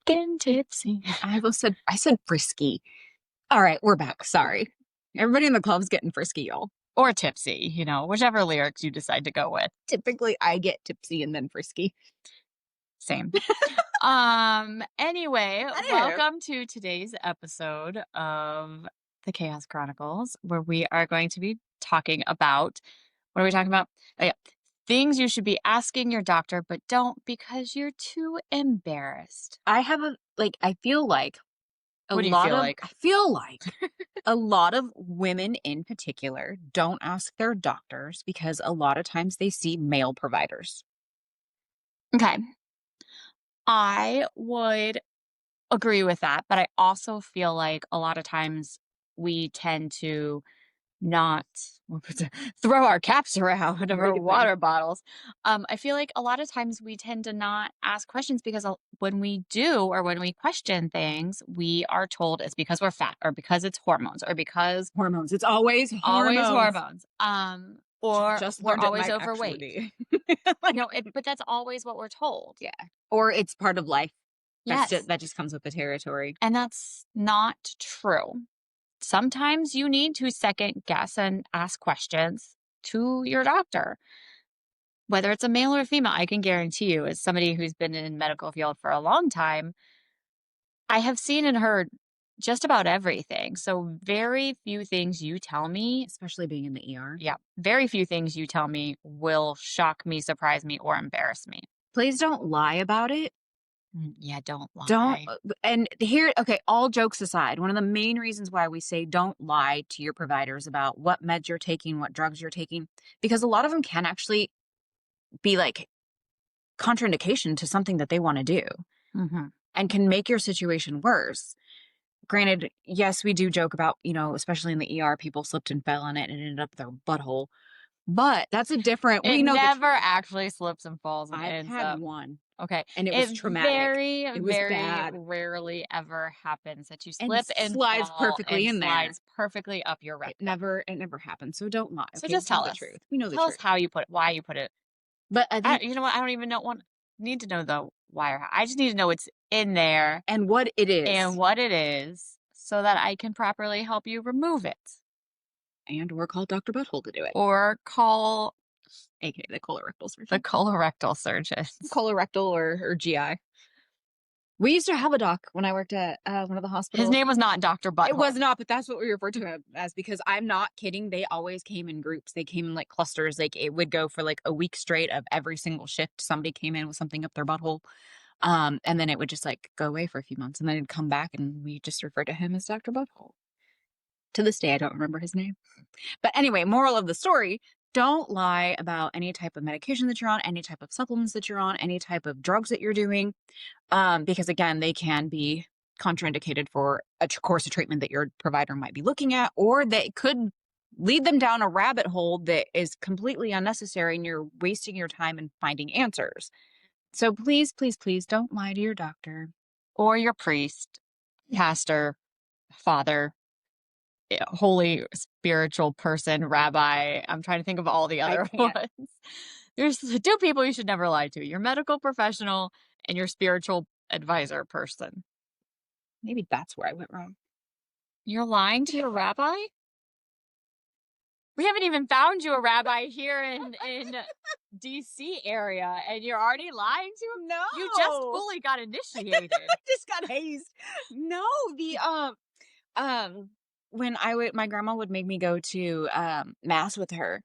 Getting tipsy. I said frisky. All right, we're back. Sorry. Everybody in the club's getting frisky, y'all. Or tipsy, whichever lyrics you decide to go with. Typically, I get tipsy and then frisky. Same. Anyway, welcome to today's episode of the Chaos Chronicles, where we are going to be talking about, what are we talking about? Oh, yeah. Things you should be asking your doctor, but don't because you're too embarrassed. I feel like What do you feel like? I feel like a lot of women in particular don't ask their doctors because a lot of times they see male providers. Okay. I would agree with that, but I also feel like a lot of times we tend to not throw our caps around of our water bottles. I feel like a lot of times we tend to not ask questions because when we do, or when we question things, we are told it's because we're fat, or because it's hormones, or because hormones. It's always hormones. Or just we're always overweight. But that's always what we're told. Yeah. Or it's part of life. Yes. That just comes with the territory. And that's not true. Sometimes you need to second guess and ask questions to your doctor. Whether it's a male or female, I can guarantee you, as somebody who's been in medical field for a long time, I have seen and heard just about everything. So very few things you tell me, especially being in the ER. Yeah. Very few things you tell me will shock me, surprise me, or embarrass me. Please don't lie about it. Yeah, don't lie. All jokes aside, one of the main reasons why we say don't lie to your providers about what meds you're taking, what drugs you're taking, because a lot of them can actually be like contraindication to something that they want to do, and can make your situation worse. Granted, yes, we do joke about, especially in the ER, people slipped and fell on it and ended up their butthole. But that's a different. It never actually slips and falls. I've had one. Okay. And it was traumatic. It was very bad. Rarely ever happens that you slip and slides fall perfectly and in there. Slides perfectly up your rectum. It never happens. So don't lie. So just tell us the truth. We know the truth. Tell us how you put it, why you put it. But I think, you know what? I don't even need to know the why or how. I just need to know it's in there and what it is. So that I can properly help you remove it. Or call Dr. Butthole to do it. Or call AKA the colorectal surgeon. The colorectal surgeon. Colorectal or GI. We used to have a doc when I worked at one of the hospitals. His name was not Dr. Butthole. It was not, but that's what we referred to him as, because I'm not kidding. They always came in groups. They came in like clusters. Like it would go for like a week straight of every single shift. Somebody came in with something up their butthole. And then it would just like go away for a few months, and then it'd come back, and we just referred to him as Dr. Butthole. To this day, I don't remember his name. But anyway, moral of the story, don't lie about any type of medication that you're on, any type of supplements that you're on, any type of drugs that you're doing, because again, they can be contraindicated for a course of treatment that your provider might be looking at, or they could lead them down a rabbit hole that is completely unnecessary, and you're wasting your time in finding answers. So please, please, please don't lie to your doctor. Or your priest, pastor, father, holy spiritual person, rabbi. I'm trying to think of all the other ones. There's two people you should never lie to: your medical professional and your spiritual advisor person. Maybe that's where I went wrong. You're lying to your rabbi? We haven't even found you a rabbi here in DC area, and you're already lying to him? No. You just fully got initiated. I just got hazed. No, when my grandma would make me go to mass with her.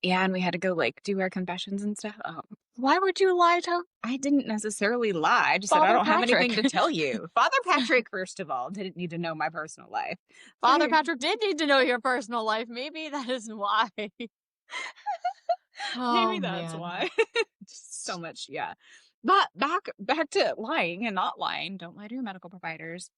Yeah, and we had to go like do our confessions and stuff. Why would you lie to? I didn't necessarily lie. I just said I don't have anything to tell you. Father Patrick, first of all, didn't need to know my personal life. Father Patrick did need to know your personal life. Maybe that is why. Maybe that's why. Just so much, yeah. But back to lying and not lying. Don't lie to your medical providers.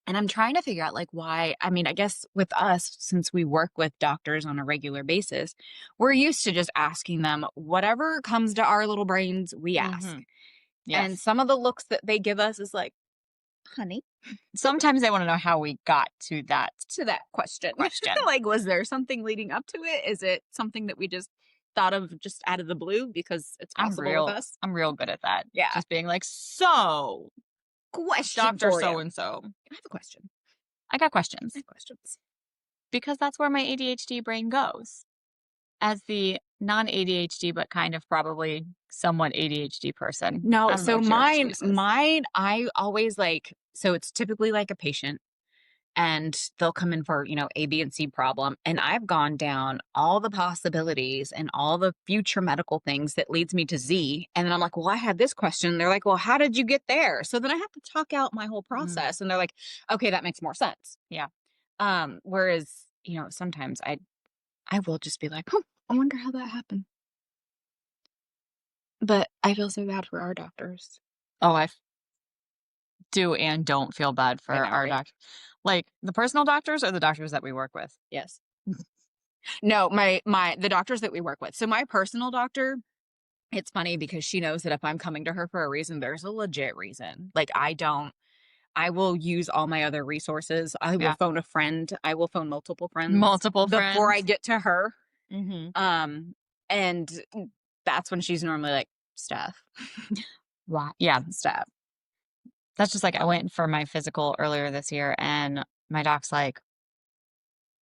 And I'm trying to figure out like why. I mean, I guess with us, since we work with doctors on a regular basis, we're used to just asking them whatever comes to our little brains, we ask. Yes. And some of the looks that they give us is like, honey. Sometimes they want to know how we got to that question. Like, was there something leading up to it? Is it something that we just thought of just out of the blue because it's I'm possible with real us. I'm real good at that. Yeah. Just being like, "So, Question Doctor for you. so I and so, have a question. I got I questions." have questions. Because that's where my ADHD brain goes. As the non-ADHD, but kind of probably somewhat ADHD person. I No, don't know so what your mine, excuse is. mine, I always like, so it's typically like a patient and they'll come in for, A, B, and C problem. And I've gone down all the possibilities and all the future medical things that leads me to Z. And then I'm like, well, I had this question. They're like, well, how did you get there? So then I have to talk out my whole Mm, process. And they're like, okay, that makes more sense. yeah. Whereas, sometimes I will just be like, oh, I wonder how that happened. But I feel so bad for our doctors. Oh, do and don't feel bad I for know, our right? doctor. Like, the personal doctors or the doctors that we work with? Yes. No, the doctors that we work with. So my personal doctor, it's funny because she knows that if I'm coming to her for a reason, there's a legit reason. Like I will use all my other resources. I will Yeah. phone a friend. I will phone multiple friends Multiple before I friends. get to her. Mhm. Um, and that's when she's normally like, Steph, Wow. Yeah. Steph. That's just like I went for my physical earlier this year, and my doc's like,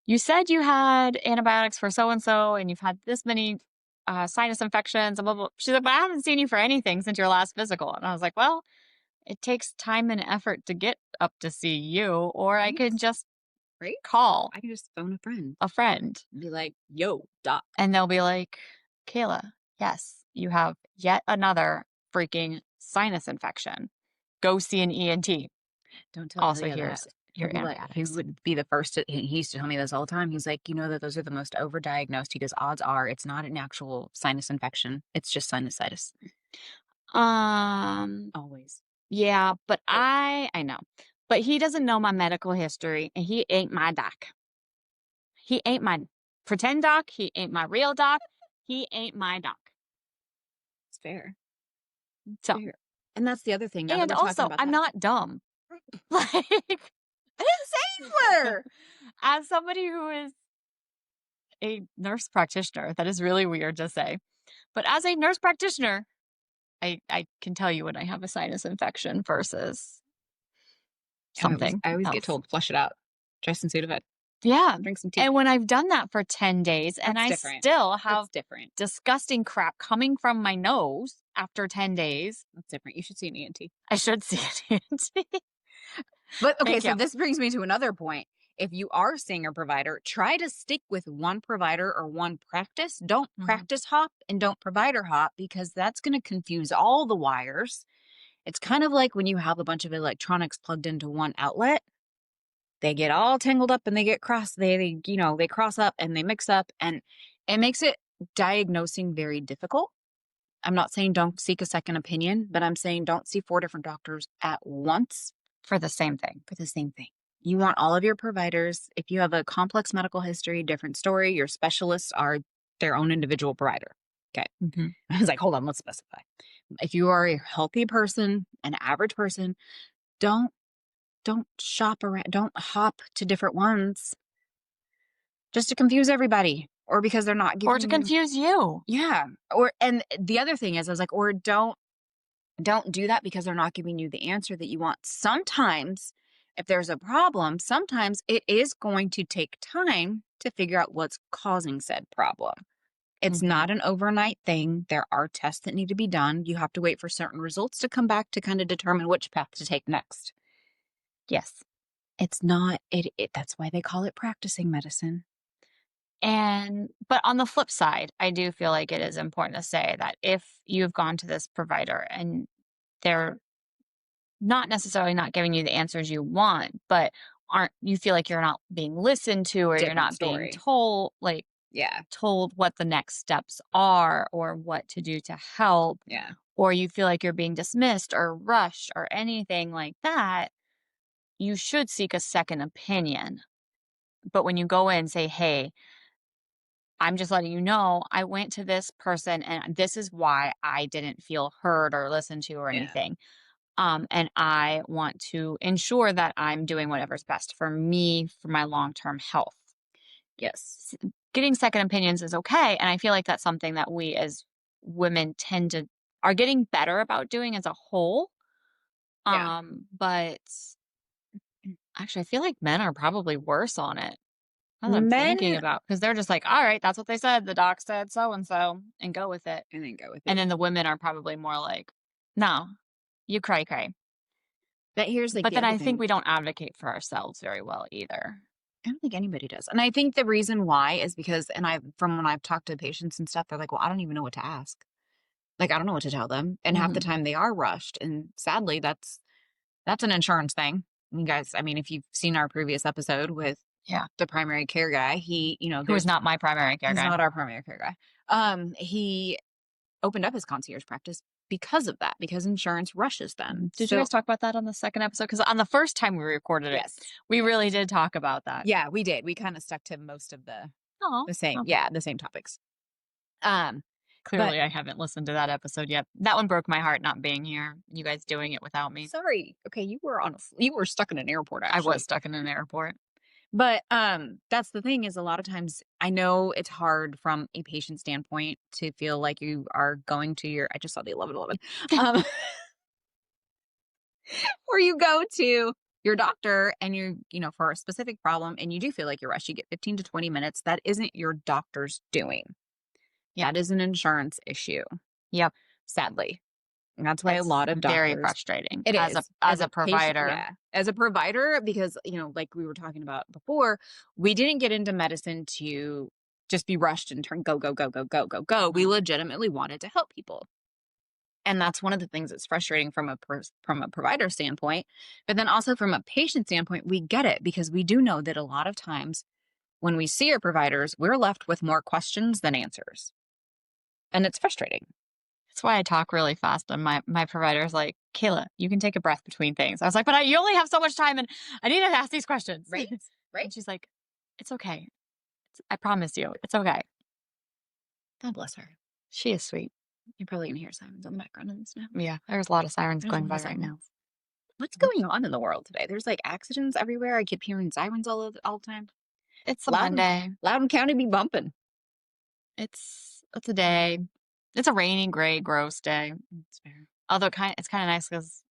"You said you had antibiotics for so and so, and you've had this many sinus infections and blah, blah." She's like, "But I haven't seen you for anything since your last physical." And I was like, "Well, it takes time and effort to get up to see you, or I Right? could just Right? call I can just phone a friend a friend and be like, yo, doc. and they'll be like, Kayla, yes, you have yet another freaking sinus infection. Go see an ENT. Don't tell Also, Ilya that. here's He'll your be like, he antibiotics." would be the first to, he used to tell me this all the time. He's like, that those are the most overdiagnosed. He goes, odds are it's not an actual sinus infection. It's just sinusitis. Um, Always. yeah, but Oh, I know. But he doesn't know my medical history and he ain't my doc. He ain't my pretend doc, he ain't my real doc. He ain't my doc. it's fair. It's So, fair. And that's the other thing. Now that and we're talking also, about I'm that, not dumb. Like, I didn't say you were. as somebody who is a nurse practitioner, that is really weird to say. But as a nurse practitioner, I can tell you when I have a sinus infection versus something I always get else. told, flush it out. Try some Sudafed. Yeah. Drink some tea. And when I've done that for 10 days and That's I different. still have That's different. disgusting crap coming from my nose after 10 days, That's different. You should see an ENT. I should see an ENT. But okay, Thank so you. this brings me to another point. If you are seeing a provider, try to stick with one provider or one practice. Don't Mhm. practice hop and don't provider hop because that's going to confuse all the wires. It's kind of like when you have a bunch of electronics plugged into one outlet, they get all tangled up and they get cross they cross up and they mix up and it makes it diagnosing very difficult. I'm not saying don't seek a second opinion, but I'm saying don't see four different doctors at once For the same thing. for the same thing. You want all of your providers. If you have a complex medical history, different story, your specialists are their own individual provider. Okay. Mhm. I was like, hold on, let's specify. If you are a healthy person, an average person, don't shop around, don't hop to different ones just to confuse everybody or because they're not Or to giving you. confuse you. Yeah. And the other thing is I was like, or don't do that because they're not giving you the answer that you want. Sometimes, if there's a problem, sometimes it is going to take time to figure out what's causing said problem. It's Mhm. not an overnight thing. There are tests that need to be done. You have to wait for certain results to come back to kind of determine which path to take next. Yes. It's not, that's why they call it practicing medicine. But on the flip side, I do feel like it is important to say that if you've gone to this provider and they're not necessarily not giving you the answers you want, but aren't you feel like you're not being listened to or you're Different not being story. told Yeah. told what the next steps are or what to do to help, Yeah. or you feel like you're being dismissed or rushed or anything like that, you should seek a second opinion. But when you go in and say, "Hey, I'm just letting you know I went to this person and this is why I didn't feel heard or listened to or Yeah. anything. And I want to ensure that I'm doing whatever's best for me for my long term health." Yes. getting second opinions is okay, and I feel like that's something that we as women are getting better about doing as a whole. Yeah. But actually, I feel like men are probably worse on it. As I'm thinking Men about, because they're just like, all right, that's what they said. The doc said so and go with it. and then go with And it. then the women are probably more like, no, you cray cray. But here's like But the then other I think thing. we don't advocate for ourselves very well either. I don't think anybody does. And I think the reason why is because, and from when I've talked to patients and stuff, they're like, well, I don't even know what to ask. Like, I don't know what to tell them. And half the Hmm. time they are rushed. And sadly, that's an insurance thing. You guys, I mean, if you've seen our previous episode with Yeah. the primary care guy, Who is not my primary care he's guy. not our primary care guy. He opened up his concierge practice because of that, because insurance rushes them. Did you So guys talk about that on the second episode? Because on the first time we recorded it, yes, we really did talk about that. yeah, we did. We kind of stuck to most of Oh, the same, okay. yeah, the same topics. Um, but Clearly, I haven't listened to that episode yet. That one broke my heart not being here. You guys doing it without me. sorry, okay, you were stuck in an airport I was actually. stuck in an airport. But that's the thing is a lot of times I know it's hard from a patient standpoint to feel like you are going to I just saw the 1111. Um where you go to your doctor and for a specific problem and you do feel like you're rushed, you get 15 to 20 minutes. That isn't your doctor's doing. Yeah. That is an insurance issue, Yep. sadly. And that's why a It's lot of very doctors frustrating it as is a patient, provider. yeah, as a provider, because like we were talking about before, we didn't get into medicine to just be rushed and turn go go go go go go go. We Mhm. legitimately wanted to help people, and that's one of the things that's frustrating from from a provider standpoint. But then also from a patient standpoint, we get it because we do know that a lot of times when we see our providers, we're left with more questions than answers, and it's frustrating. That's why I talk really fast. And my provider's like, Kayla, you can take a breath between things. I was like, but you only have so much time and I need to ask these questions. Right? Right? And she's like, it's okay. I promise you, it's okay. God bless her. She is sweet. You're probably gonna hear sirens in the background of this now. Yeah. There's a lot of sirens There's a going lot by of right now. sirens. What's going on in the world today? There's like accidents everywhere. I keep hearing sirens all the time. It's a Loudon, Monday. Loudon County be bumping. It's a day. It's a rainy, gray, gross day. It's fair. Although it's kind of nice because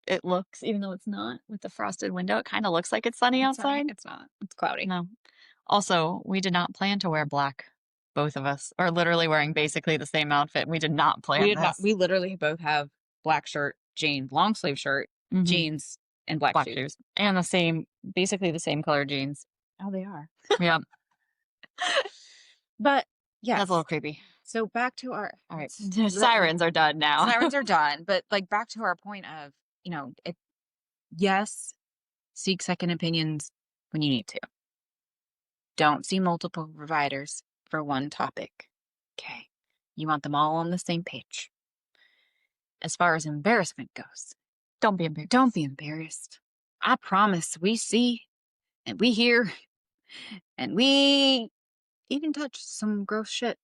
it looks, even though it's not with the frosted window, it kind of looks like it's sunny outside. It's not. It's cloudy. No. Also, we did not plan to wear black. Both of us are literally wearing basically the same outfit. We did not plan We did not. this. We literally both have black shirt, jeans, long sleeve shirt, Mhm. jeans, and black shoes. And basically the same color jeans. Oh, they are. Yeah. But yeah, That's a little creepy. So back to our All right. Sirens are done now. Sirens are done. But like back to our point of, yes, seek second opinions when you need to. Don't see multiple providers for one topic. Okay. You want them all on the same page. As far as embarrassment goes, Don't be embarrassed. don't be embarrassed. I promise we see and we hear and we even touch some gross shit.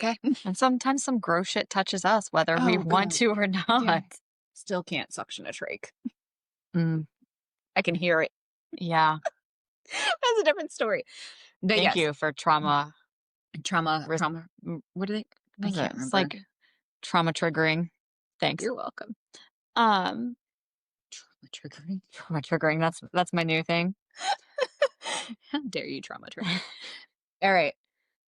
Okay. And sometimes some gross shit touches us, whether we Oh, want God. to or not. Yeah. Still can't suction a trach. Mm, I can hear it. yeah. That's a different story. But Thank yes, you for trauma. trauma. What are they? I can't It's remember. like trauma triggering. Thanks. You're welcome. Um, Trauma triggering. trauma triggering. That's my new thing. How dare you trauma trigger? All right.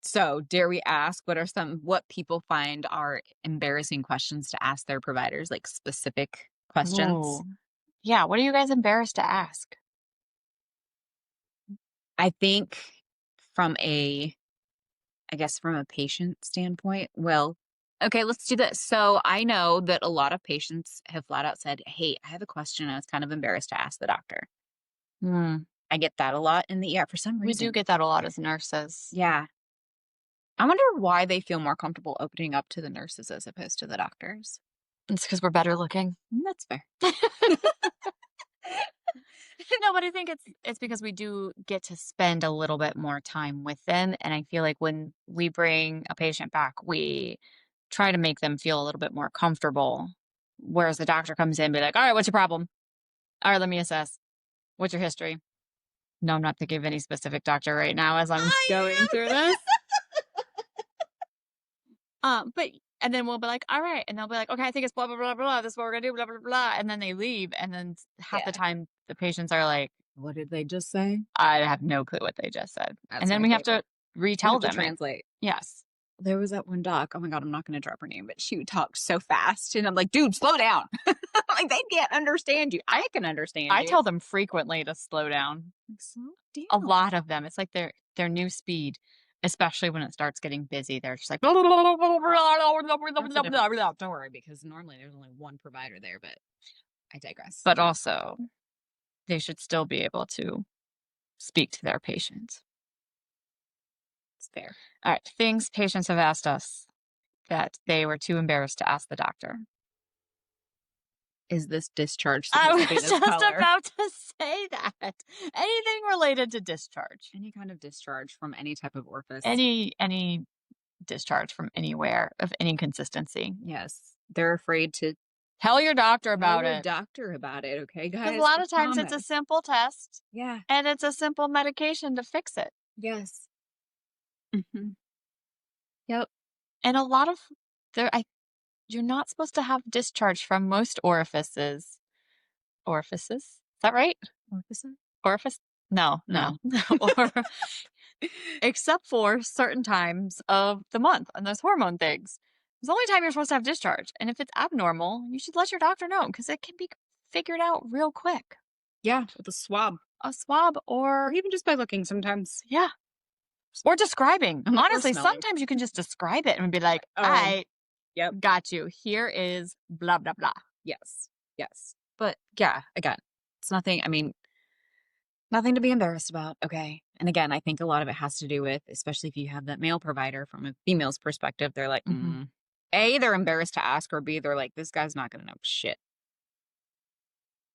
So, dare we ask what people find are embarrassing questions to ask their providers, like specific questions? Ooh. Yeah. What are you guys embarrassed to ask? I think from a patient standpoint, well, okay, let's do this. So, I know that a lot of patients have flat out said, "Hey, I have a question. I was kind of embarrassed to ask the doctor." Hmm. I get that a lot in the ER for some We reason. do get that a lot as nurses. Yeah. I wonder why they feel more comfortable opening up to the nurses as opposed to the doctors. It's because we're better looking. That's fair. No, but I think it's because we do get to spend a little bit more time with them. And I feel like when we bring a patient back, we try to make them feel a little bit more comfortable. Whereas the doctor comes in and be like, all right, what's your problem? All right, let me assess. What's your history? No, I'm not thinking of any specific doctor right now as I'm going through this. But and then we'll be like, "All right," and they'll be like, "Okay, I think it's blah blah blah blah. This is what we're gonna do, blah blah blah," and then they leave, and then half the Yeah. time the patients are like, What did they just say? "I have no clue what they just said," and That's then my we have to favorite. You retell have to them it. translate. Yes, There was that one doc, oh my god, I'm not gonna drop her name, but she talked so fast, and I'm like, "Dude, slow down." Like, they can't understand you. I can understand I you. tell them frequently to slow down. Like, "Slow A down." lot of them, it's like their new speed, especially when it starts getting busy. They're just like, That's a different story because normally there's only one provider there, but I digress. but also they should still be able to speak to their patients. It's fair. All right, things patients have asked us that they were too embarrassed to ask the doctor. Is this discharge I supposed to be was this just color? about to say that. Anything related to discharge. Any kind of discharge from any type of orifice. Any discharge from anywhere of any consistency. Yes. They're afraid to Tell your doctor tell about your it. doctor about it, okay, Because a guys? lot I of times it's a promise. simple test Yeah. and it's a simple medication to fix it. Yes. Mhm. Yep. And a lot of there I you're not supposed to have discharge from most orifices. Orifices? Is that right? Orifices? Orifice? No, no. No. Or except for certain times of the month and those hormone things. It's the only time you're supposed to have discharge. And if it's abnormal, you should let your doctor know because it can be figured out real quick. Yeah, with a swab. A swab Or or, even just by looking sometimes. yeah, or describing. Or Honestly, smelling. sometimes you can just describe it and be like, Oh, I yep. got you. Here is blah, blah, blah. Yes. Yes. But yeah, again, it's nothing, I mean, nothing to be embarrassed about. Okay. And again, I think a lot of it has to do with, especially if you have that male provider from a female's perspective, they're like, Mhm. A, they're embarrassed to ask, or B, they're like, this guy's not going to know shit.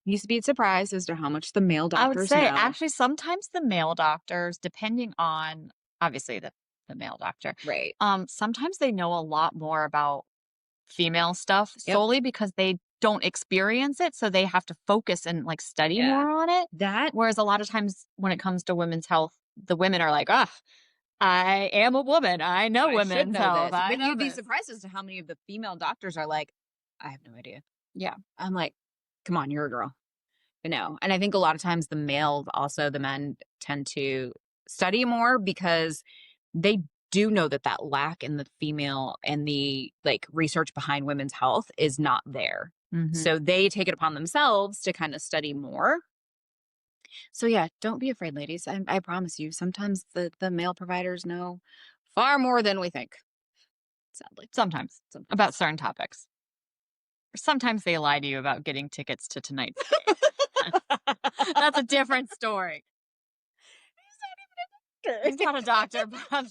You should be surprised as to how much the male I would doctors say know. actually sometimes the male doctors, depending on obviously the male doctor, Right. sometimes they know a lot more about female stuff Yep. solely because they don't experience it, so they have to focus and like study Yeah. more on it. That, Whereas a lot of times when it comes to women's health, the women are like, "Ah, I am a woman. I know I should women's know health. this. I But know you'd be this." surprised as to how many of the female doctors are like, I have no idea. Yeah. I'm like, come on, you're a girl. You know, and I think a lot of times the males, also the men, tend to study more because they do know that that lack in the female and the like research behind women's health is not there. Mhm. So they take it upon themselves to kind of study more. So yeah, don't be afraid, ladies. I promise you, sometimes the male providers know far more than we think. Sadly, Sometimes sometimes. about certain topics. Or sometimes they lie to you about getting tickets to tonight's game. That's a different story. He's not a doctor, but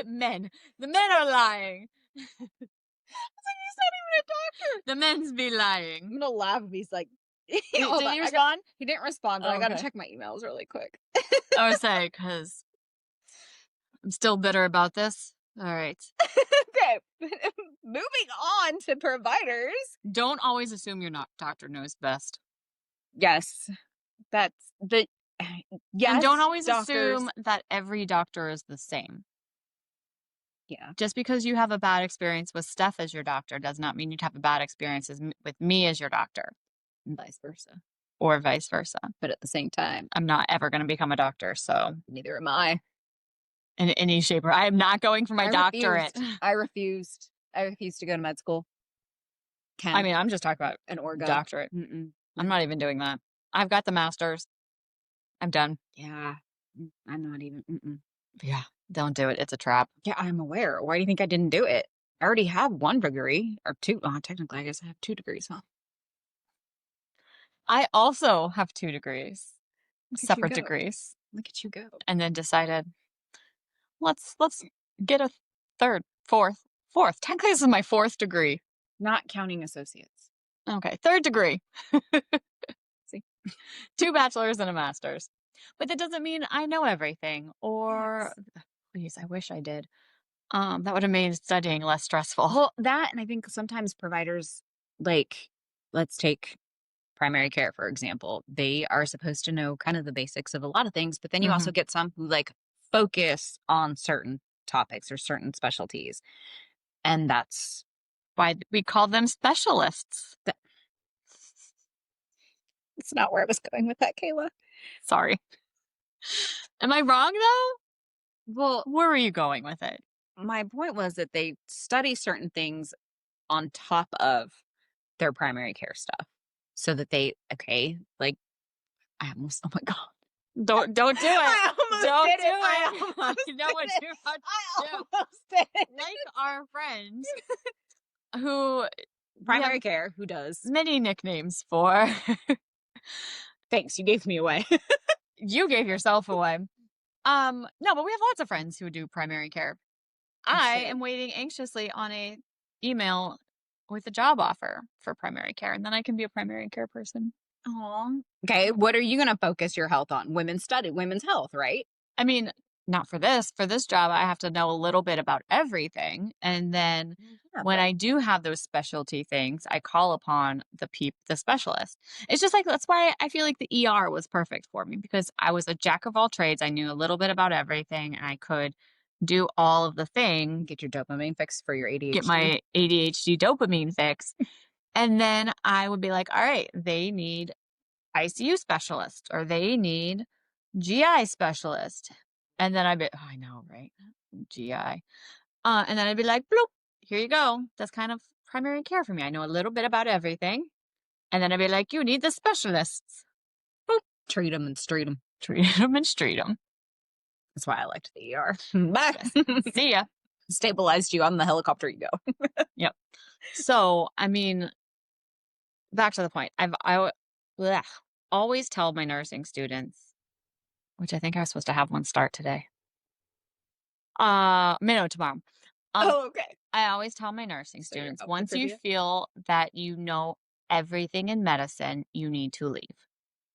men. The men are lying. He's not even a doctor. The men's be I'm lying. gonna laugh if he's like, Did hold on, he respond? he didn't respond, but Oh, I gotta okay. check my emails really quick. I would say because I'm still bitter about this. All right. Okay, moving on to providers. Don't always assume your doctor knows best. Yes, that's the yes. And don't always doctors. assume that every doctor is the same. Yeah, Just because you have a bad experience with Steph as your doctor does not mean you'd have a bad experience with me as your doctor, and vice versa. or vice versa. But at the same time, I'm not ever going to become a doctor, so neither am I. in any shape or I am not going for my I doctorate. refused. I refused. I refused to go to med school. I mean, I'm just talking about an orgo. doctorate. I'm not even doing that. I've got the master's. I'm done. Yeah, I'm not even. Yeah, don't do it. It's a trap. Yeah, I'm aware. Why do you think I didn't do it? I already have one degree or two. Technically, I guess I have 2 degrees, huh? I also have 2 degrees, Look at you separate go. degrees, Look at you go. and then decided let's get a third, fourth. Technically, this is my 4th degree. Not counting associates. Okay, 3rd degree. See? 2 bachelors and a master's. But that doesn't mean I know everything or please, I wish I did. That would have made studying less stressful. Well, that, and I think sometimes providers, like, let's take primary care, for example, they are supposed to know kind of the basics of a lot of things, but then you also get some who like focus on certain topics or certain specialties. And that's why we call them specialists. It's not where I was going with that, Kayla. Sorry. Am I wrong, though? Well, Where were you going with it? my point was that they study certain things on top of their primary care stuff so that like oh my God. Don't do it. I almost Don't did do it. it. I almost You know what did you're it. about I to do. almost did it. Like our friend who we have Primary care, who does? many nicknames for. Thanks, you gave me away. You gave yourself away. No, but we have lots of friends who do primary care. I Shit. am waiting anxiously on a email with a job offer for primary care, and then I can be a primary care person. Aw. Okay, what are you going to focus your health on? Women's health, right? I mean, not for this. For this job, I have to know a little bit about everything. And then Yeah, when but I do have those specialty things, I call upon the specialist. It's just like that's why I feel like the ER was perfect for me because I was a jack of all trades. I knew a little bit about everything and I could do all of the things, get your dopamine fix for your get ADHD. my ADHD dopamine fix. And then I would be like, all right, they need ICU specialist or they need GI specialist. And then I'd be, oh, I know, right? GI. And then I'd be like, bloop, here you go. That's kind of primary care for me. I know a little bit about everything. And then I'd be like, you need the specialists. Boop, Treat them and street them. treat them and treat them. That's why I liked the ER. Bye. See ya. Stabilized you on the helicopter you go. Yep. So, I mean, back to the point. Blech, always tell my nursing students, which I think I was supposed to have one start today. No, tomorrow. Okay. I always tell my nursing So you're students, up for once you trivia? feel that you know everything in medicine, you need to leave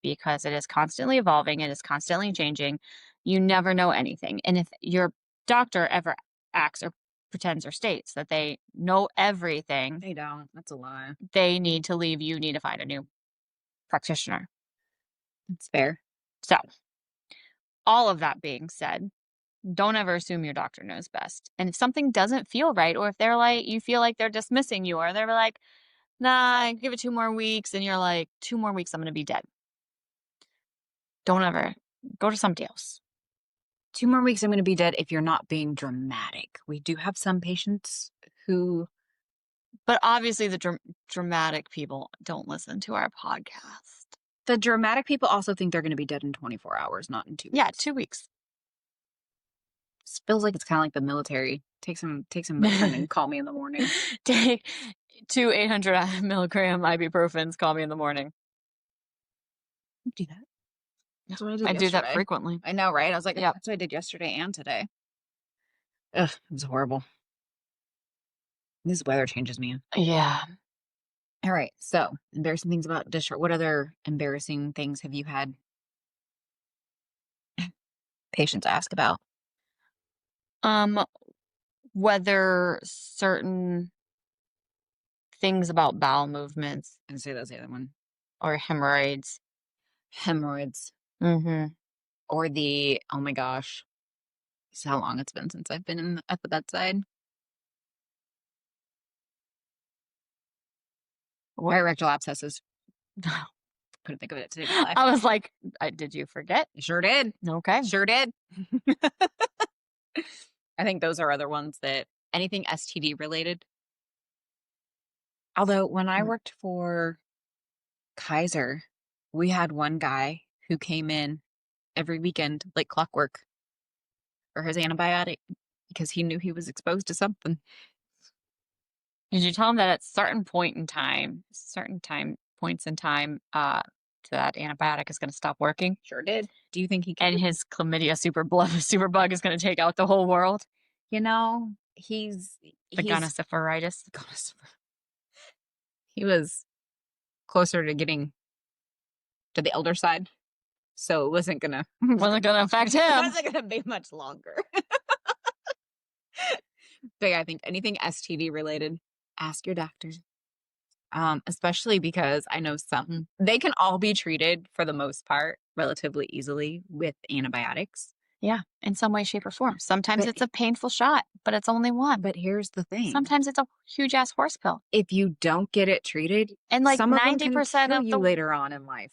because it is constantly evolving, it is constantly changing. You never know anything. And if your doctor ever acts or pretends or states that they know everything, They don't. That's a lie. they need to leave. You need to find a new practitioner. That's fair. So, all of that being said, don't ever assume your doctor knows best. And if something doesn't feel right, or if they're like, you feel like they're dismissing you, or they're like, nah, give it 2 more weeks, and you're like, 2 more weeks, I'm gonna be dead. Don't ever go to somebody else. 2 more weeks, I'm going to be dead if you're not being dramatic. We do have some patients who. But obviously, the dramatic people don't listen to our podcast. The dramatic people also think they're going to be dead in 24 hours, not in 2 weeks. Yeah, 2 weeks. It feels like it's kind of like the military. Take some medicine and call me in the morning. Take 2 800 milligram ibuprofens. Call me in the morning. Do that. That's what I did I yesterday. do that frequently. I know, right? I was like, Yep. that's what I did yesterday and today. Ugh, it was horrible. This weather changes me. Yeah. All right. So, embarrassing things about discharge. What other embarrassing things have you had patients ask about? Whether certain things about bowel movements And say that's the other one. or hemorrhoids. Hemorrhoids. Mhm. Or the, oh my gosh. This is how long it's been since I've been at the bedside. What? Rectal abscesses. Couldn't think of it today in my life. I was like, did you forget? Sure did. Okay. Sure did. I think those are other ones that anything STD related. Although when I worked for Kaiser, we had one guy who came in every weekend like clockwork for his antibiotic because he knew he was exposed to something. Did you tell him that at certain points in time, that antibiotic is going to stop working? Sure did. Do you think he And could? his chlamydia superbug is going to take out the whole world? You know, he's Gonosyphoritis. He was closer to getting to the elder side, so it wasn't gonna affect him. It wasn't gonna be much longer. But yeah, I think anything STD related, ask your doctor. Especially because I know they can all be treated for the most part relatively easily with antibiotics. Yeah, in some way, shape, or form. Sometimes But it's a painful shot, but it's only one. but here's the thing. Sometimes it's a huge ass horse pill. If you don't get it treated, And like some of them can 90% kill of you the later on in life,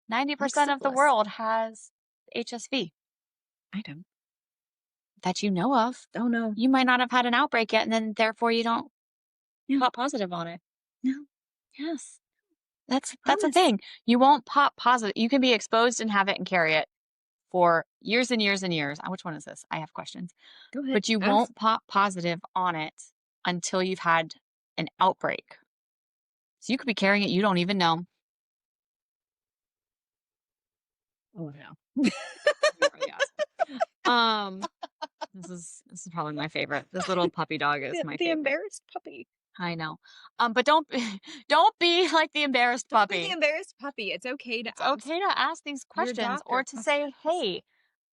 ninety like percent of the syphilis. world has HSV I don't. that you know of. Oh, no. You might not have had an outbreak yet, and then therefore you don't Yeah. pop positive on it. No, Yes. That's a promise. thing. You won't pop positive. You can be exposed and have it and carry it for years and years and years. Which one is this? I have questions. Go ahead. But you Ask. won't pop positive on it until you've had an outbreak. So you could be carrying it, you don't even know. Oh, no. You're really awesome. This is probably my favorite. This little puppy dog is my The favorite. embarrassed puppy. I know. But don't don't be like the embarrassed Don't be the puppy. embarrassed puppy. It's okay to It's ask okay to ask these your questions or doctor to say, questions. "Hey,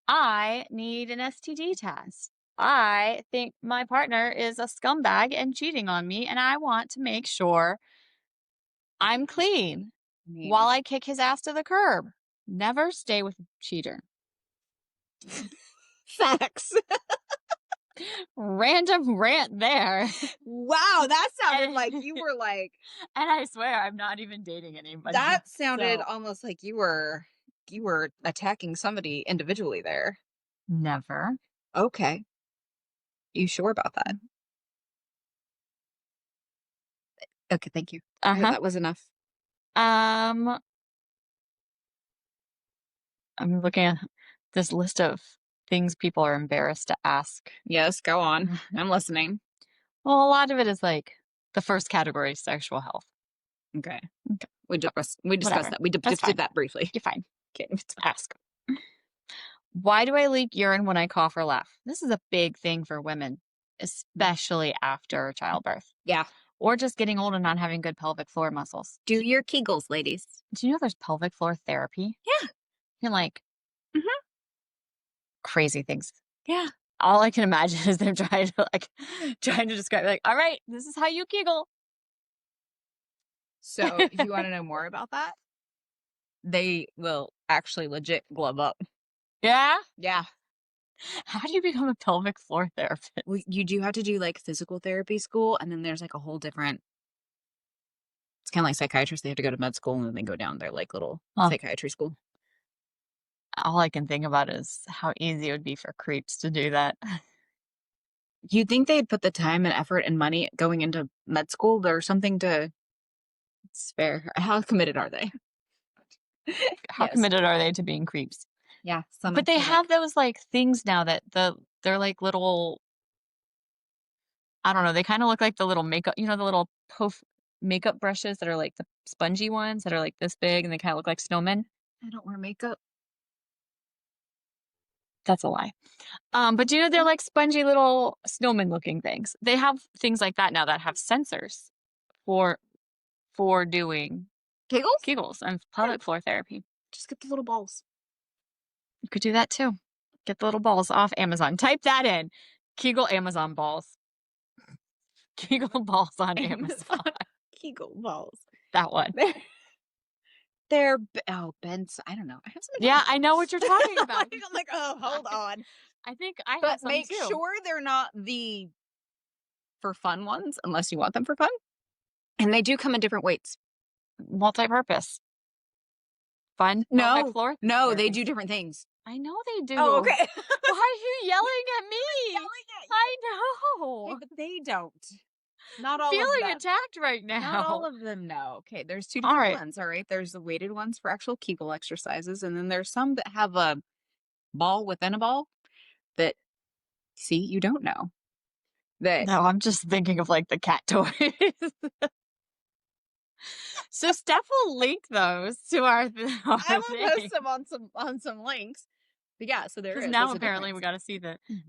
I need an STD test. I think my partner is a scumbag and cheating on me, and I want to make sure I'm clean I while mean, I kick his ass to the curb." Never stay with a cheater. facts. Random rant there. Wow, that sounded and, like you were like, and I swear I'm not even dating anybody. that sounded So almost like you were attacking somebody individually there. never. Okay. You sure about that? Okay, thank you. Uh-huh. That was enough. Um, I'm looking at this list of things people are embarrassed to ask. Yes, go on. I'm listening. Well, a lot of it is like the first category is sexual health. Okay. Okay, We discussed whatever. that. We That's just did fine. that briefly. You're fine. Okay, it's fine. Ask. Why do I leak urine when I cough or laugh? This is a big thing for women, especially after childbirth Yeah. or just getting old and not having good pelvic floor muscles. Do your Kegels, ladies. Do you know there's pelvic floor therapy? Yeah. You can like Hmm. crazy things. Yeah. All I can imagine is them trying to describe like, all right, this is how you Kegel. So, if you want to know more about that, they will actually legit glove up. Yeah? Yeah. How do you become a pelvic floor therapist? Well, you do have to do like physical therapy school, and then there's like a whole different. It's kind of like psychiatrists. They have to go to med school, and then they go down their like little Huh. psychiatry school. All I can think about is how easy it would be for creeps to do that. You'd think they'd put the time and effort and money going into med school or something to spare. How committed are they? How Yes. committed are they to being creeps? Yeah. But they They're like, have those like things now that they're like little, I don't know, they kind of look like the little makeup, the little puff makeup brushes that are like the spongy ones that are like this big and they kind of look like snowmen. I don't wear makeup. That's a lie. But they're like spongy little snowman looking things. They have things like that now that have sensors for doing Kegels? Kegels and Yeah. pelvic floor therapy. Just get the little balls. You could do that too. Get the little balls off Amazon. Type that in. Kegel Amazon balls. Kegel balls on Amazon. Amazon Kegel balls. That one. They're, Ben's. I don't know. I have some at Yeah, home. I know what you're talking about. I'm like, oh, hold on. I think I have But some make too. sure they're not the for fun ones, unless you want them for fun. And they do come in different weights. Multi-purpose. Fun pelvic No, floor no, they therapy. do different things. I know they do. Oh, okay. Why are you yelling at me? Yelling at you. I Okay, know. but they don't. Not I'm all of feeling them. attacked right Not all now. of them, no. Okay, there's two All different right. ones, all right? There's the weighted ones for actual Kegel exercises, and then there's some that have a ball within a ball that, see, you don't know. That No, I'm just thinking of like the cat toys. So Steph will link those to our, I our will post thing. them on some links. But yeah, so there Because is. now There's a apparently difference. we got to see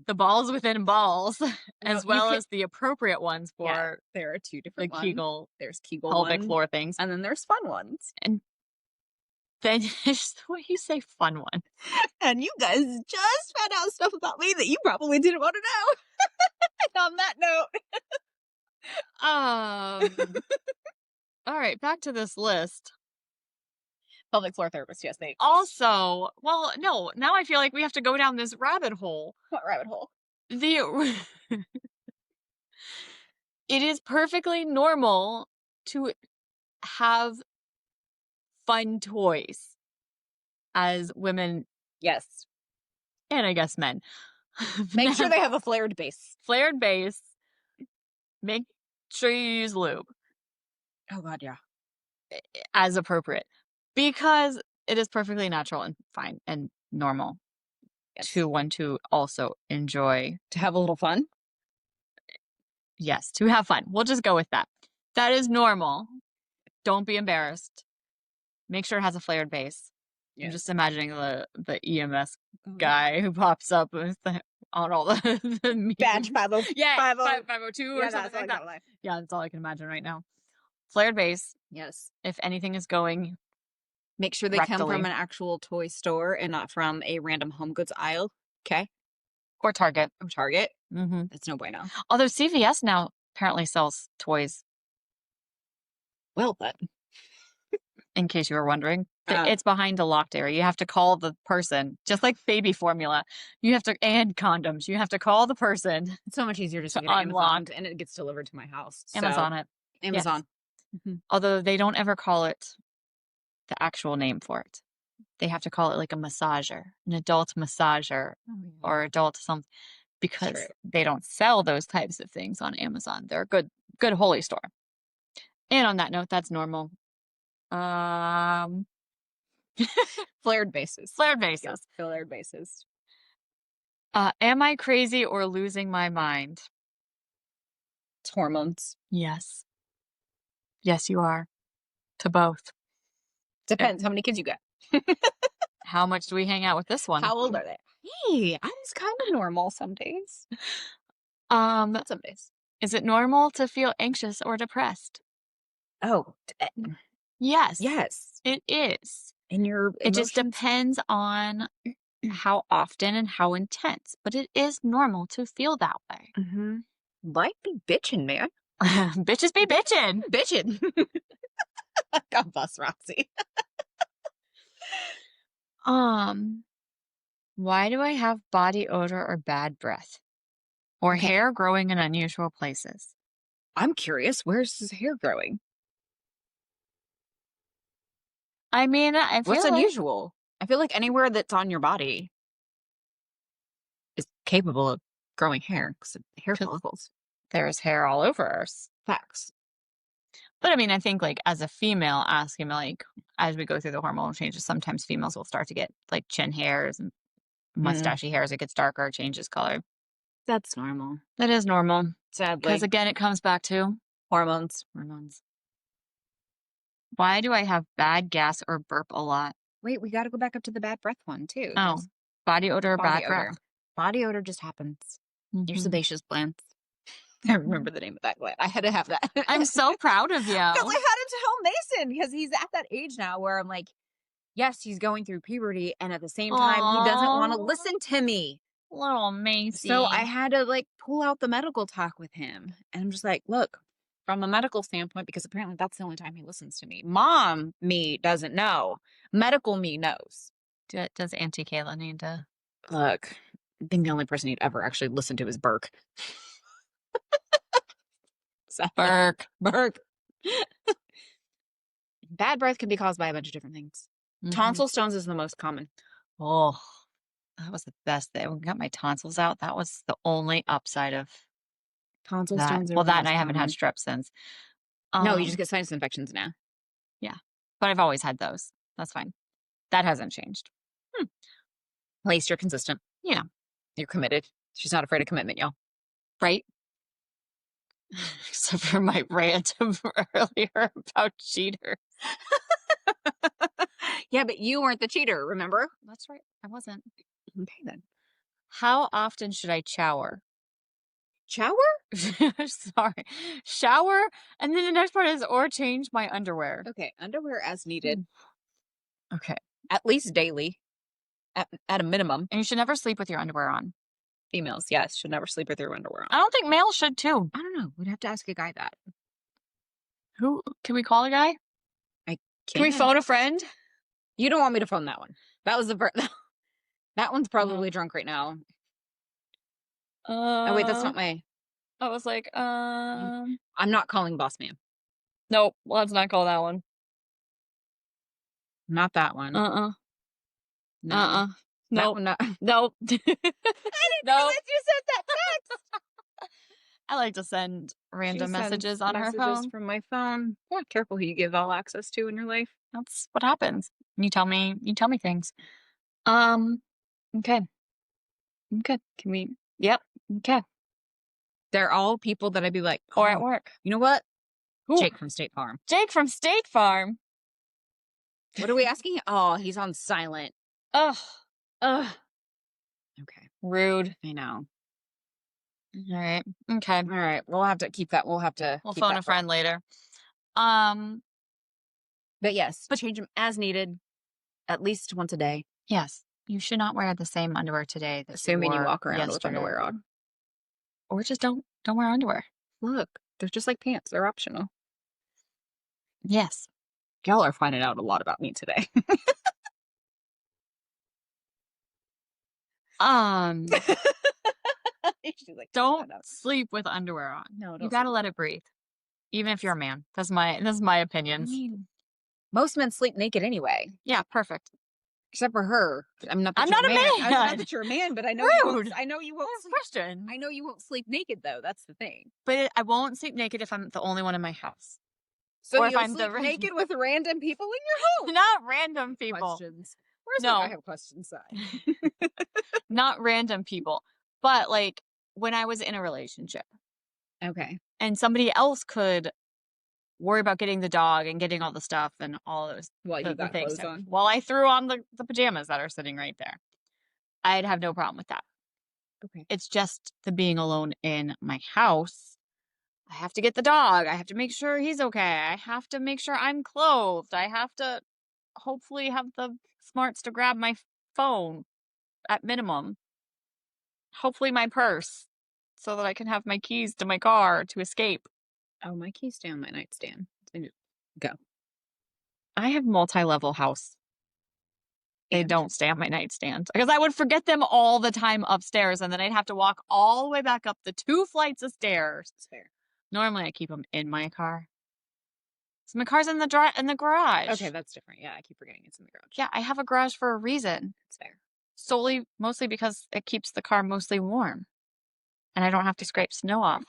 the balls within balls, Well, as you well can, as the appropriate ones yeah, for there are two the different ones. Kegel There's Kegel pelvic ones, floor things. and then there's fun ones. And then just the way you say fun one. And you guys just found out stuff about me that you probably didn't want to know. And on that note, All right, back to this list. Pelvic floor therapist, yes, they Also, well, no, now I feel like we have to go down this rabbit hole. what rabbit hole? The it is perfectly normal to have fun toys as women Yes. and I guess men. Make sure they have a flared base. Flared base. Make sure you use lube Oh god, yeah. as appropriate because it is perfectly natural and fine and normal Yes. to want to also enjoy. To have a little fun. Yes, to have fun. We'll just go with that. That is normal. Don't be embarrassed. Make sure it has a flared base. I'm Yes. just imagining the EMS Mhm. guy who pops up with on all the Badge meetings. 50 Yeah, 50 502 Yeah, or something that's all I like that. got left. Yeah, that's all I can imagine right now. Flared base. Yes. If anything is going Make sure they come from rectally an actual toy store and not from a random home goods aisle. Okay. or Target. From Target. Hmm. That's no bueno. Although CVS now apparently sells toys. Well, then. In case you were wondering, Uh. it's behind a locked area. You have to call the person, just like baby formula. You have to and condoms. You have to call the person It's so much easier just to to get it unlock. Amazon and it gets delivered to my house. So, Amazon it. Amazon. Yes. Mhm. Although they don't ever call it the actual name for it. They have to call it like a massager, an adult massager, Oh, yeah. or adult something, because True. they don't sell those types of things on Amazon. They're a good holy store. And on that note, that's normal. Flared bases. Flared bases. Yes, flared bases. Am I crazy or losing my mind? It's hormones. Yes. Yes, you are. To both. Depends how many kids you get. How much do we hang out with this one? How old are they? Hey, I'm just kind of normal some days. Some Some days. Is it normal to feel anxious or depressed? Oh, Yes. yes. It is. And your It just emotions. depends on how often and how intense, but it is normal to feel that way. Mm-hmm. Life be bitching, man. Bitches be bitching. Bitching. God bless Roxy. Why do I have body odor or bad breath? Or Okay. hair growing in unusual places? I'm curious, where's his hair growing? I mean, I feel What's like unusual? I feel like anywhere that's on your body is capable of growing hair because hair follicles. there's hair all over us. Facts. But I mean, I think like as a female, asking like as we go through the hormonal changes, sometimes females will start to get like chin hairs and mustachy hairs. It gets darker, changes color. That's normal. That is normal. Sadly. Because again, it comes back to Hormones. hormones. Why do I have bad gas or burp a lot? Wait, we got to go back up to the bad breath one too. Oh, body odor or bad Body odor. breath? Body odor just happens. Your Mhm. sebaceous glands. I remember the name of that gland. I had to have that. I'm so proud of you. Because I had to tell Mason because he's at that age now where I'm like, yes, he's going through puberty, and at the same time, he doesn't want to Aw. listen to me. Little Macy. So I had to like pull out the medical talk with him, and I'm just like, look, from a medical standpoint, because apparently that's the only time he listens to me. Mom, me doesn't know. Medical me knows. Does Auntie Kayla need to? Look, I think the only person he'd ever actually listen to is Burke. Burke. Burke. Bad breath can be caused by a bunch of different things. Mhm. Tonsil stones is the most common. Oh, that was the best thing. When I got my tonsils out, that was the only upside of Tonsil that. stones are Well, the that and most I haven't had common. strep since. No, you just get sinus infections now. Yeah, but I've always had those. That's fine. That hasn't changed. At least you're consistent. Yeah. You're committed. She's not afraid of commitment, y'all. Right? Except for my rant of earlier about cheater. Yeah, but you weren't the cheater, remember? That's right. I wasn't. Okay, then. How often should I shower? Shower? Sorry. Shower. And then the next part is or change my underwear. Okay, underwear as needed. Okay. At least daily. At a minimum. And you should never sleep with your underwear on. Females, yes, should never sleep with their underwear on. I don't think males should too. I don't know. We'd have to ask a guy that. Who can we call a guy? I Can we phone a friend? You don't want me to phone that one. That was the that one's Uh, probably drunk right now. Oh, wait, that's uh, not my I was like, I'm not calling boss man. nope, let's not call that one. Not that one. Uh-uh. No. Uh-uh. That Nope. one not Nope. realize Nope. you said that text. I like to send She random sends messages on her messages phone. from my phone. Yeah, careful who you give all access to in your life. That's what happens. You tell me things. Um, okay. Okay. Can we Yep. Okay. They're all people that I'd be like, Or at oh, work. you know what? Ooh, Jake from State Farm. Jake from State Farm. What are we asking? Oh, he's on silent. Ugh. Ugh. Okay. Rude. I know. All right. Okay. All right. We'll have to keep that. We'll have to We'll keep phone that a for. friend later. Um, But yes, but change them as needed, at least once a day. yes, you should not wear the same underwear today that you Assuming you wore walk around with yesterday. underwear on. Or just don't wear underwear. Look, they're just like pants. They're optional. Yes. Y'all are finding out a lot about me today. Um, She's like, don't "Shut up." sleep with underwear on. No, You don't gotta sleep. let it breathe. Even if you're a man. That's my I opinions. mean, most men sleep naked anyway, Yeah, perfect. except for her. I'm not that I'm you're not a a man. Not man. that you're a man, but I know you won't. Rude. I know you won't I have a sleep. question. I know you won't sleep naked though. That's the thing. But I won't sleep naked if I'm the only one in my house. So Or if you'll I'm the sleep naked with random people in your home. not random people. Questions. Where's No. I have questions side. Not random people. But like when I was in a relationship Okay. and somebody else could worry about getting the dog and getting all the stuff and all those Well, you the got things clothes on. while I threw on the pajamas that are sitting right there. I'd have no problem with that. Okay. It's just the being alone in my house. I have to get the dog. I have to make sure he's okay. I have to make sure I'm clothed. I have to hopefully have the smarts to grab my phone at minimum. Hopefully my purse so that I can have my keys to my car to escape. Oh, my keys stay on my nightstand. Go. I have multi-level house. They And don't stay on my nightstand because I would forget them all the time upstairs and then I'd have to walk all the way back up the 2 flights of stairs. it's fair. Normally I keep them in my car. So my car's in the garage. Okay, that's different. Yeah, I keep forgetting it's in the garage. Yeah, I have a garage for a reason. It's fair. Mostly because it keeps the car mostly warm. And I don't have to scrape snow off.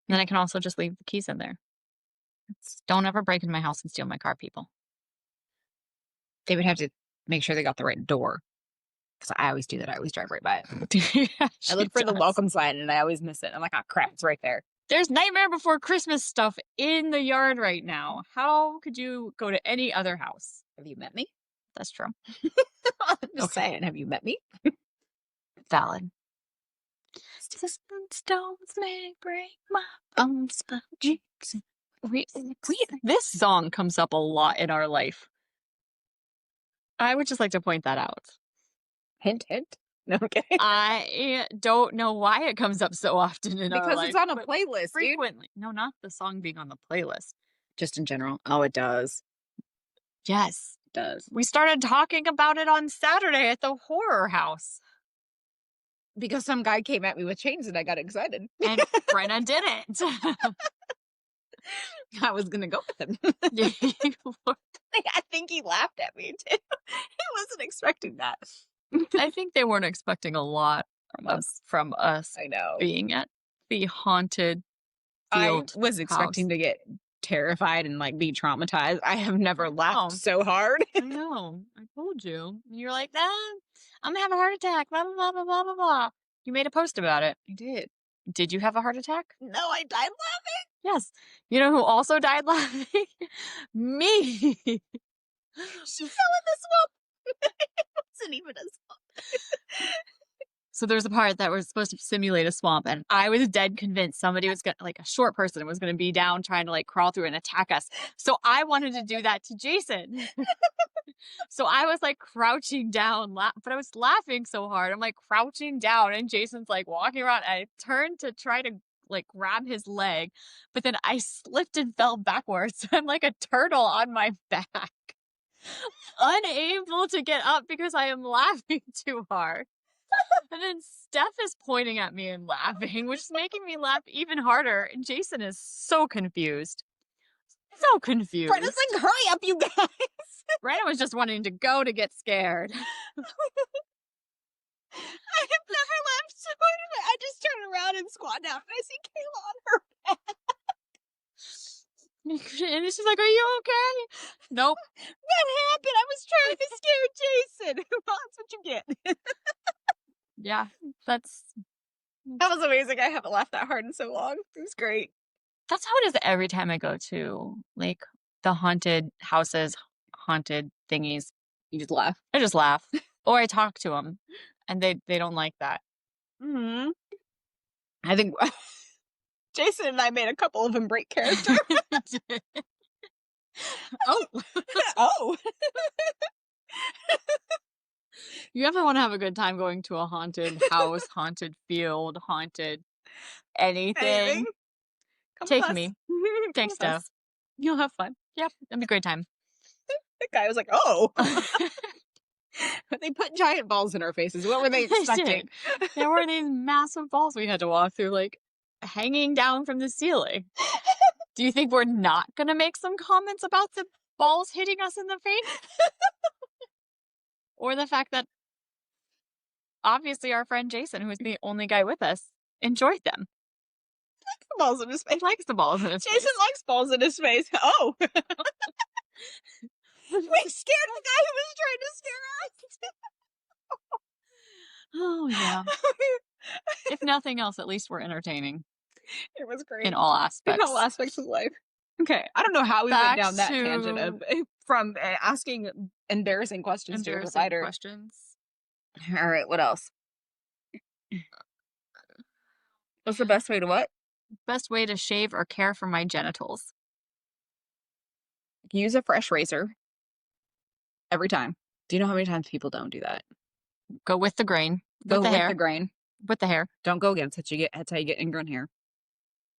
And then I can also just leave the keys in there. Don't ever break into my house and steal my car, people. They would have to make sure they got the right door. Because I always do that. I always drive right by it. Yeah, I look for the welcome sign and I always miss it. I'm like, oh crap, it's right there. There's Nightmare Before Christmas stuff in the yard right now. How could you go to any other house? Have you met me? That's true. I'm just saying, have you met me? Valid. Stones may break my bones, but jinx. This song comes up a lot in our life. I would just like to point that out. Hint, hint. No, okay. I don't know why it comes up so often in our Because life. it's on a but playlist, dude. frequently. No, not the song being on the playlist. Just in general. Oh, it does. Yes. It does. We started talking about it on Saturday at the horror house. Because some guy came at me with chains and I got excited. And Brenna didn't. I was gonna go with him. I think he laughed at me too. He wasn't expecting that. I think they weren't expecting a lot from us I know. being at the haunted I field was expecting to get terrified and like be traumatized. I have never laughed so hard. I know. I told you. You're like, I'm gonna have a heart attack. Blah blah blah blah blah blah blah. You made a post about it. I did. Did you have a heart attack? No, I died laughing. Yes. You know who also died laughing? Me. She fell in the swamp. It wasn't even a swamp. So there's a part that was supposed to simulate a swamp, and I was dead convinced somebody was gonna, like a short person, was gonna be down trying to like crawl through and attack us. So I wanted to do that to Jason. So I was like crouching down, but I was laughing so hard. I'm like crouching down, and Jason's like walking around. And I turned to try to like grab his leg, but then I slipped and fell backwards. So I'm like a turtle on my back. unable to get up because I am laughing too hard. And then Steph is pointing at me and laughing, which is making me laugh even harder. And Jason is so confused. So confused. Brenna's like, hurry up, you guys. Brenna was just wanting to go to get scared. I have never laughed so hard. I just turn around and squat down and I see Kayla on her back. And she's like, are you okay? Nope. What happened? I was trying to scare Jason. Well, that's what you get. Yeah, that's That was amazing. I haven't laughed that hard in so long. It was great. how it is every time I go to like the haunted houses, haunted thingies. You just laugh. I just laugh. Or I talk to them and they don't like that. Mm-hmm. I think Jason and I made a couple of them break character. Oh. Oh. You ever want to have a good time going to a haunted house, haunted field, haunted anything? Come Take with us. me. Come Thanks, with us. Steph. You'll have fun. Yep, it'd be a great time. That guy was like, oh. They put giant balls in our faces. What were they expecting? There were these massive balls we had to walk through, like hanging down from the ceiling. Do you think we're not going to make some comments about the balls hitting us in the face? Or the fact that obviously our friend Jason, who's the only guy with us, enjoyed them. Balls in his face. He likes the balls in his Jason face. likes balls in his face. Oh. We scared the guy who was trying to scare us. Oh, yeah. If nothing else, at least we're entertaining. It was great. In all aspects. In all aspects of life. Okay. I don't know how we went down that tangent of from asking embarrassing questions to a provider. Questions. All right. What else? What's the best way to what? Best way to shave or care for my genitals. Use a fresh razor. Every time. Do you know how many times people don't do that? Go with the grain. Go with the with hair. the grain. With the hair. Don't go against it. That's how you get ingrown hair.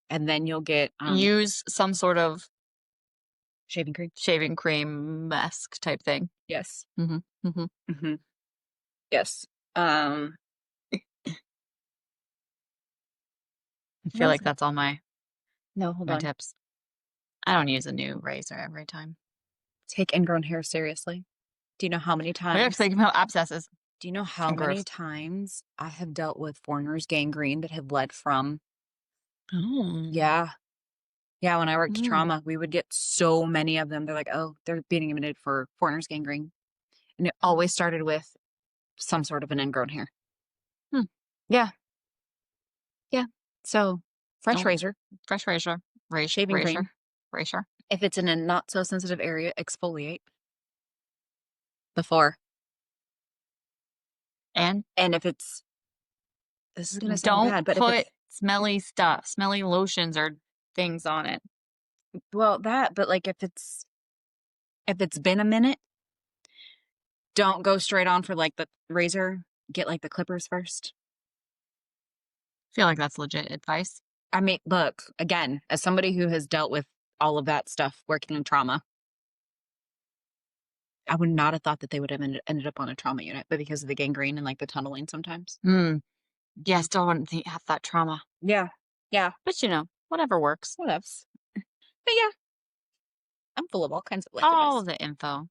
And then you'll get use some sort of shaving cream-esque type thing. Yes. Mm-hmm. Mm-hmm. Mm-hmm. Yes. I feel like that's all my hold on. tips. I don't use a new razor every time. Take ingrown hair seriously. Do you know how many times? I was thinking about abscesses. Do you know how many times I have dealt with foreigners gangrene that have bled from? Oh. Yeah. Yeah, when I worked trauma, we would get so many of them. They're like, oh, they're being admitted for foreigners gangrene. And it always started with some sort of an ingrown hair. Yeah. Yeah. So, fresh razor. Fresh razor. Shaving cream. Razor. If it's in a not so sensitive area, exfoliate before. And if it's, this is going to sound bad, but put smelly stuff, smelly lotions or things on it. Well, but like if it's been a minute, don't go straight on for like the razor. Get like the clippers first. I feel like that's legit advice. I mean, look, again, as somebody who has dealt with all of that stuff working in trauma, I would not have thought that they would have ended up on a trauma unit, but because of the gangrene and like the tunneling sometimes. Yeah, I still wouldn't have that trauma. Yeah. Yeah. But you know, whatever works. Whatevs. But yeah, I'm full of all kinds of all the info.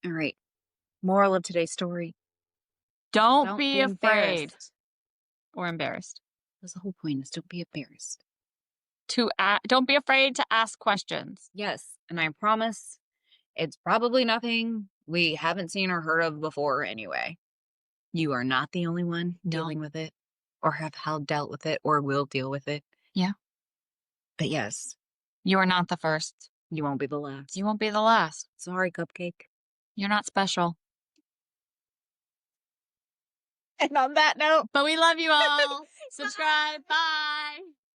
All right. Moral of today's story. Don't be afraid or embarrassed. That's the whole point, is don't be embarrassed. Don't be afraid to ask questions. Yes. And I promise it's probably nothing we haven't seen or heard of before anyway. You are not the only one dealing with it or have dealt with it or will deal with it. Yeah. But yes. You are not the first. You won't be the last. You won't be the last. Sorry, Cupcake. You're not special. And on that note. But we love you all. Subscribe. Bye.